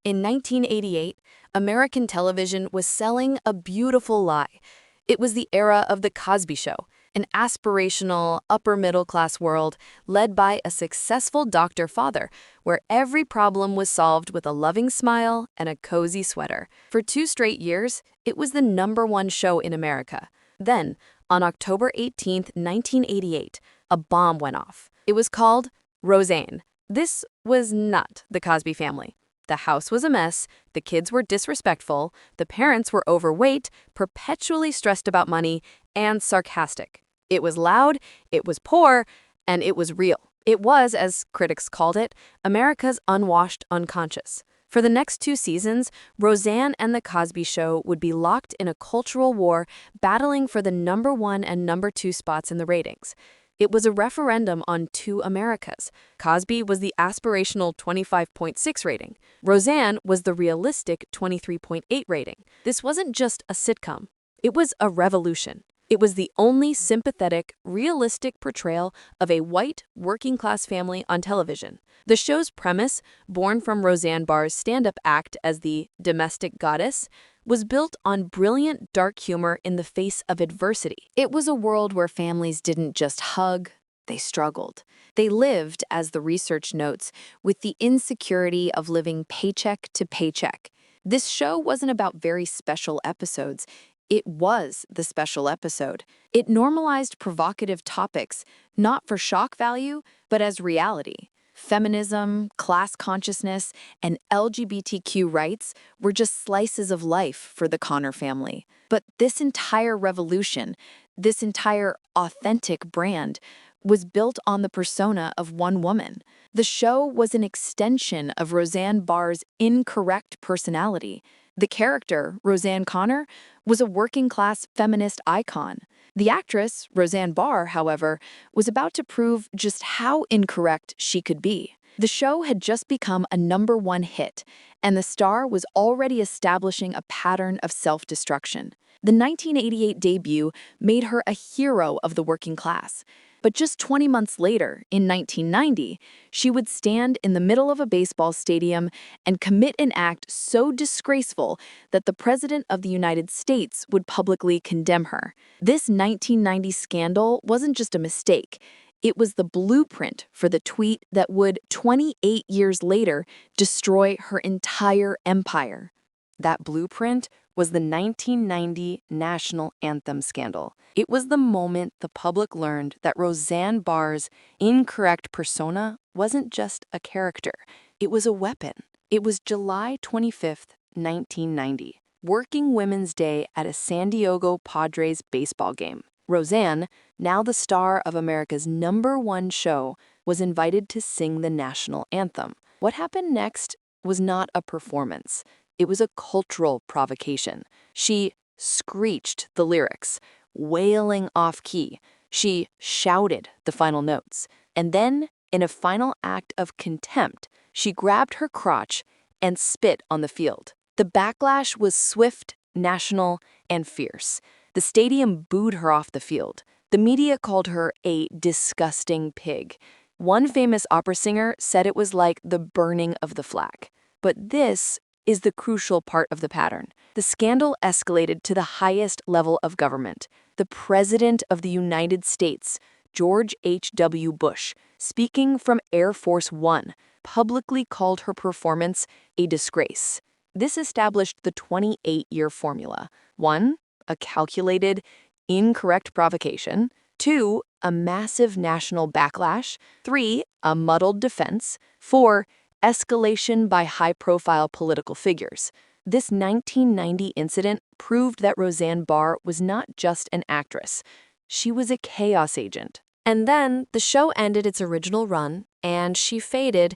In 1988, American television was selling a beautiful lie. It was the era of The Cosby Show, an aspirational, upper-middle-class world led by a successful doctor-father, where every problem was solved with a loving smile and a cozy sweater. For 2 straight years, it was the #1 show in America. Then, on October 18, 1988, a bomb went off. It was called Roseanne. This was not The Cosby Family. The house was a mess, the kids were disrespectful, the parents were overweight, perpetually stressed about money, and sarcastic. It was loud, it was poor, and it was real. It was, as critics called it, America's unwashed unconscious. For the next 2 seasons, Roseanne and The Cosby Show would be locked in a cultural war, battling for the #1 and #2 spots in the ratings. It was a referendum on 2 Americas. Cosby was the aspirational 25.6 rating. Roseanne was the realistic 23.8 rating. This wasn't just a sitcom. It was a revolution. It was the only sympathetic, realistic portrayal of a white, working-class family on television. The show's premise, born from Roseanne Barr's stand-up act as the domestic goddess, was built on brilliant dark humor in the face of adversity. It was a world where families didn't just hug, they struggled. They lived, as the research notes, with the insecurity of living paycheck to paycheck. This show wasn't about very special episodes. It was the special episode. It normalized provocative topics, not for shock value, but as reality. Feminism, class consciousness, and LGBTQ rights were just slices of life for the Connor family. But this entire revolution, this entire authentic brand, was built on the persona of one woman. The show was an extension of Roseanne Barr's incorrect personality. The character, Roseanne Connor, was a working-class feminist icon. The actress, Roseanne Barr, however, was about to prove just how incorrect she could be. The show had just become a #1 hit, and the star was already establishing a pattern of self-destruction. The 1988 debut made her a hero of the working class. But just 20 months later, in 1990, she would stand in the middle of a baseball stadium and commit an act so disgraceful that the President of the United States would publicly condemn her. This 1990 scandal wasn't just a mistake. It was the blueprint for the tweet that would, 28 years later, destroy her entire empire. That blueprint was the 1990 National Anthem scandal. It was the moment the public learned that Roseanne Barr's incorrect persona wasn't just a character, it was a weapon. It was July 25, 1990, Working Women's Day at a San Diego Padres baseball game. Roseanne, now the star of America's #1 show, was invited to sing the national anthem. What happened next was not a performance. It was a cultural provocation. She screeched the lyrics, wailing off-key. She shouted the final notes. And then, in a final act of contempt, she grabbed her crotch and spit on the field. The backlash was swift, national, and fierce. The stadium booed her off the field. The media called her a disgusting pig. One famous opera singer said it was like the burning of the flag. But this is the crucial part of the pattern. The scandal escalated to the highest level of government. The President of the United States, George H.W. Bush, speaking from Air Force One, publicly called her performance a disgrace. This established the 28-year formula. 1, a calculated, incorrect provocation. 2, a massive national backlash. 3, a muddled defense. 4, escalation by high-profile political figures. This 1990 incident proved that Roseanne Barr was not just an actress. She was a chaos agent. And then the show ended its original run, and she faded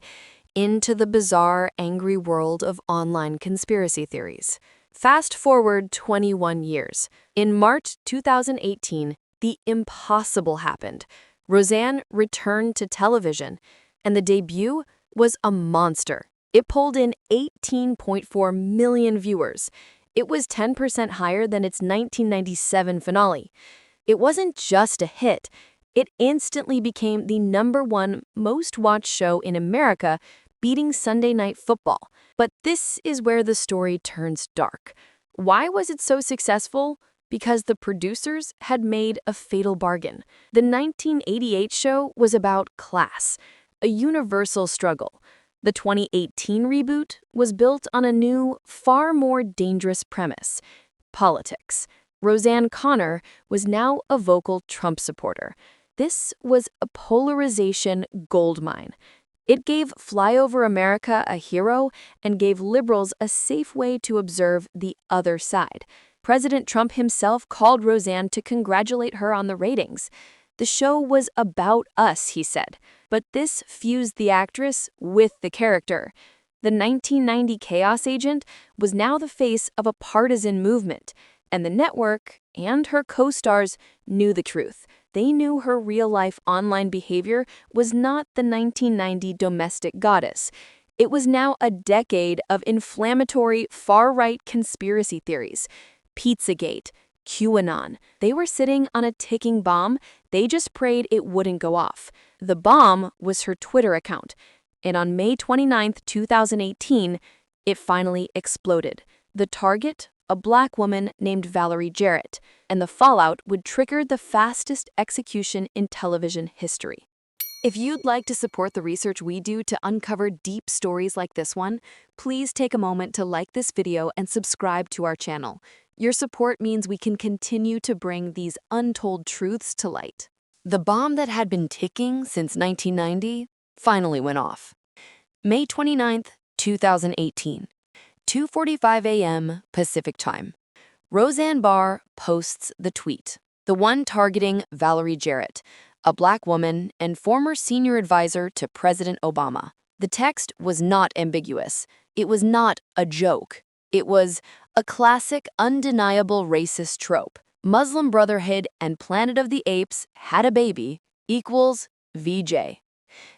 into the bizarre, angry world of online conspiracy theories. Fast forward 21 years. In March 2018, the impossible happened. Roseanne returned to television, and the debut was a monster. It pulled in 18.4 million viewers. It was 10% higher than its 1997 finale. It wasn't just a hit. It instantly became the #1 most watched show in America, beating Sunday Night Football. But this is where the story turns dark. Why was it so successful? Because the producers had made a fatal bargain. The 1988 show was about class, a universal struggle. The 2018 reboot was built on a new, far more dangerous premise: politics. Roseanne Connor was now a vocal Trump supporter. This was a polarization goldmine. It gave Flyover America a hero and gave liberals a safe way to observe the other side. President Trump himself called Roseanne to congratulate her on the ratings. The show was about us, he said, but this fused the actress with the character. The 1990 chaos agent was now the face of a partisan movement, and the network and her co-stars knew the truth. They knew her real-life online behavior was not the 1990 domestic goddess. It was now a decade of inflammatory far-right conspiracy theories. Pizzagate, QAnon. They were sitting on a ticking bomb. They just prayed it wouldn't go off. The bomb was her Twitter account. And on May 29, 2018, it finally exploded. The target? A Black woman named Valerie Jarrett. And the fallout would trigger the fastest execution in television history. If you'd like to support the research we do to uncover deep stories like this one, please take a moment to like this video and subscribe to our channel. Your support means we can continue to bring these untold truths to light. The bomb that had been ticking since 1990 finally went off. May 29, 2018, 2:45 a.m. Pacific Time. Roseanne Barr posts the tweet, the one targeting Valerie Jarrett, a Black woman and former senior advisor to President Obama. The text was not ambiguous. It was not a joke. It was a classic, undeniable racist trope. Muslim Brotherhood and Planet of the Apes had a baby equals VJ.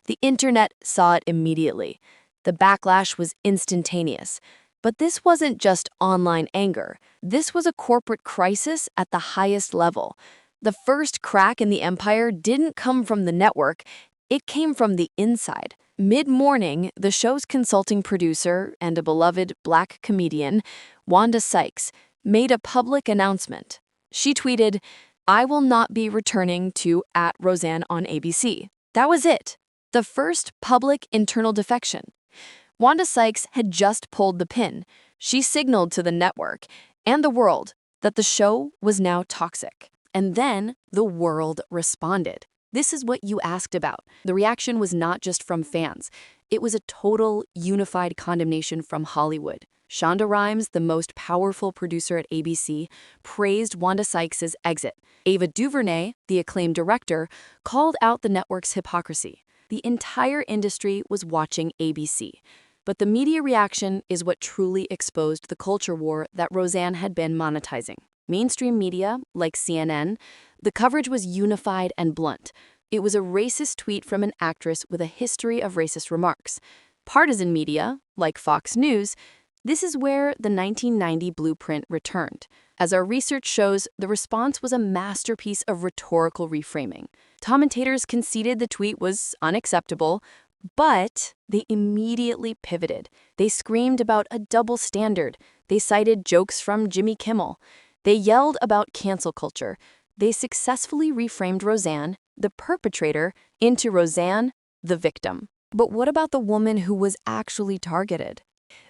The internet saw it immediately. The backlash was instantaneous. But this wasn't just online anger. This was a corporate crisis at the highest level. The first crack in the empire didn't come from the network. It came from the inside. Mid-morning, the show's consulting producer and a beloved Black comedian, Wanda Sykes, made a public announcement. She tweeted, "I will not be returning to @Roseanne on ABC." That was it. The first public internal defection. Wanda Sykes had just pulled the pin. She signaled to the network and the world that the show was now toxic. And then the world responded. This is what you asked about. The reaction was not just from fans. It was a total, unified condemnation from Hollywood. Shonda Rhimes, the most powerful producer at ABC, praised Wanda Sykes' exit. Ava DuVernay, the acclaimed director, called out the network's hypocrisy. The entire industry was watching ABC. But the media reaction is what truly exposed the culture war that Roseanne had been monetizing. Mainstream media, like CNN, the coverage was unified and blunt. It was a racist tweet from an actress with a history of racist remarks. Partisan media, like Fox News, this is where the 1990 blueprint returned. As our research shows, the response was a masterpiece of rhetorical reframing. Commentators conceded the tweet was unacceptable, but they immediately pivoted. They screamed about a double standard. They cited jokes from Jimmy Kimmel. They yelled about cancel culture. They successfully reframed Roseanne, the perpetrator, into Roseanne, the victim. But what about the woman who was actually targeted?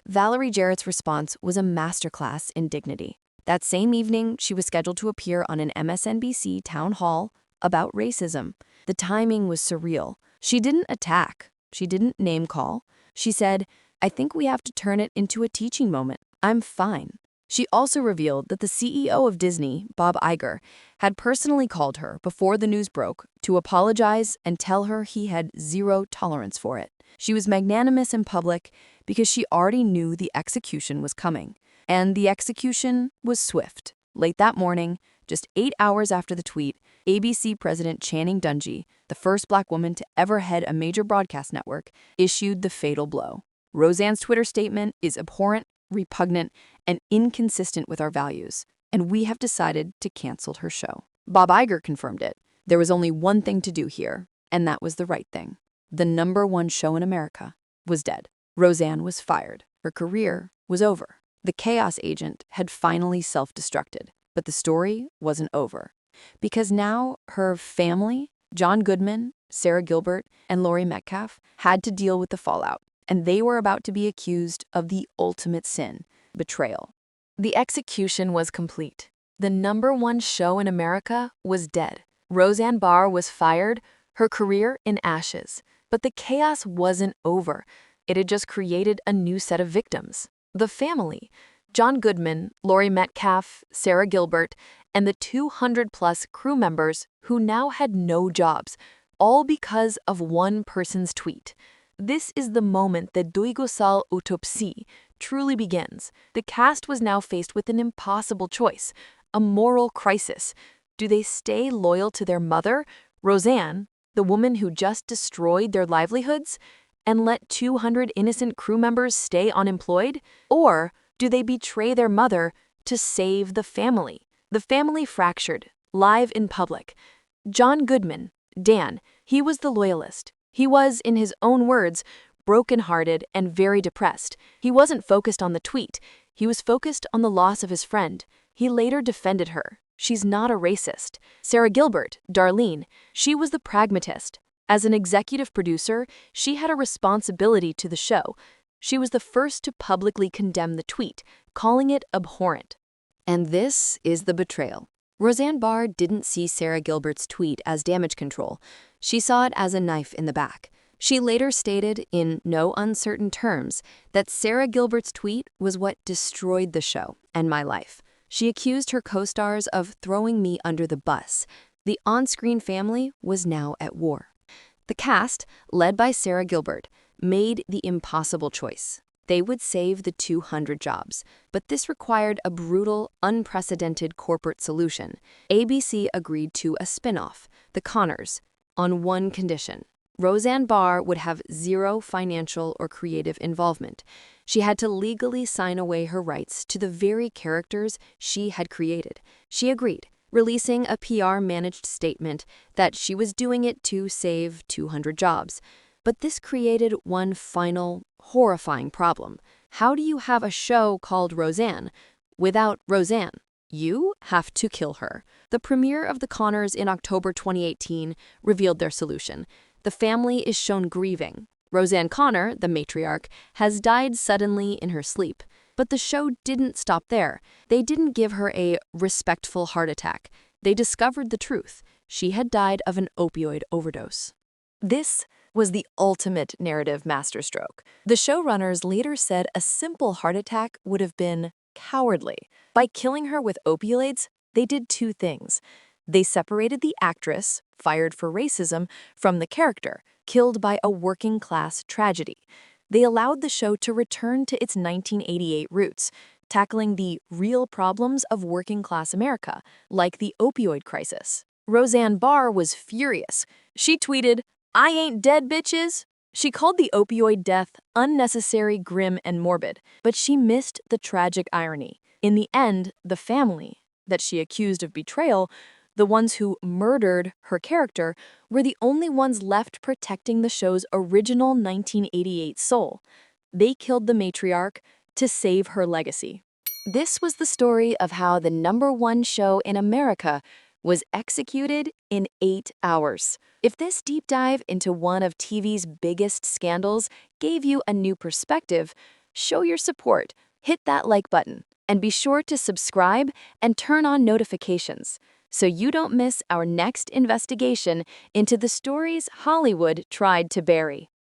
Valerie Jarrett's response was a masterclass in dignity. That same evening, she was scheduled to appear on an MSNBC town hall about racism. The timing was surreal. She didn't attack. She didn't name call. She said, "I think we have to turn it into a teaching moment. I'm fine." She also revealed that the CEO of Disney, Bob Iger, had personally called her before the news broke to apologize and tell her he had zero tolerance for it. She was magnanimous in public because she already knew the execution was coming. And the execution was swift. Late that morning, just 8 hours after the tweet, ABC President Channing Dungey, the first Black woman to ever head a major broadcast network, issued the fatal blow. Roseanne's Twitter statement is abhorrent, repugnant, and inconsistent with our values, and we have decided to cancel her show. Bob Iger confirmed it. There was only one thing to do here, and that was the right thing. The #1 show in America was dead. Roseanne was fired. Her career was over. The chaos agent had finally self-destructed. But the story wasn't over. Because now her family, John Goodman, Sara Gilbert, and Laurie Metcalf, had to deal with the fallout. And they were about to be accused of the ultimate sin, betrayal. The execution was complete. The #1 show in America was dead. Roseanne Barr was fired, her career in ashes. But the chaos wasn't over. It had just created a new set of victims. The family. John Goodman, Laurie Metcalf, Sara Gilbert, and the 200-plus crew members who now had no jobs, all because of one person's tweet. This is the moment that Duygusal Autopsy truly begins. The cast was now faced with an impossible choice, a moral crisis. Do they stay loyal to their mother, Roseanne, the woman who just destroyed their livelihoods, and let 200 innocent crew members stay unemployed? Or do they betray their mother to save the family? The family fractured, live in public. John Goodman, Dan, he was the loyalist. He was, in his own words, brokenhearted and very depressed. He wasn't focused on the tweet. He was focused on the loss of his friend. He later defended her. She's not a racist. Sara Gilbert, Darlene, she was the pragmatist. As an executive producer, she had a responsibility to the show. She was the first to publicly condemn the tweet, calling it abhorrent. And this is the betrayal. Roseanne Barr didn't see Sara Gilbert's tweet as damage control. She saw it as a knife in the back. She later stated, in no uncertain terms, that Sara Gilbert's tweet was what destroyed the show and my life. She accused her co-stars of throwing me under the bus. The on-screen family was now at war. The cast, led by Sara Gilbert, made the impossible choice. They would save the 200 jobs, but this required a brutal, unprecedented corporate solution. ABC agreed to a spin-off, The Connors, on one condition. Roseanne Barr would have zero financial or creative involvement. She had to legally sign away her rights to the very characters she had created. She agreed, releasing a PR-managed statement that she was doing it to save 200 jobs. But this created one final, horrifying problem. How do you have a show called Roseanne without Roseanne? You have to kill her. The premiere of The Connors in October 2018 revealed their solution. The family is shown grieving. Roseanne Connor, the matriarch, has died suddenly in her sleep. But the show didn't stop there. They didn't give her a respectful heart attack. They discovered the truth. She had died of an opioid overdose. This was the ultimate narrative masterstroke. The showrunners later said a simple heart attack would have been cowardly. By killing her with opioids, they did two things. They separated the actress, fired for racism, from the character, killed by a working-class tragedy. They allowed the show to return to its 1988 roots, tackling the real problems of working-class America, like the opioid crisis. Roseanne Barr was furious. She tweeted, "I ain't dead, bitches." She called the opioid death unnecessary, grim, and morbid, but she missed the tragic irony. In the end, the family that she accused of betrayal, the ones who murdered her character, were the only ones left protecting the show's original 1988 soul. They killed the matriarch to save her legacy. This was the story of how the #1 show in America was executed in 8 hours. If this deep dive into one of TV's biggest scandals gave you a new perspective, show your support, hit that like button, and be sure to subscribe and turn on notifications so you don't miss our next investigation into the stories Hollywood tried to bury.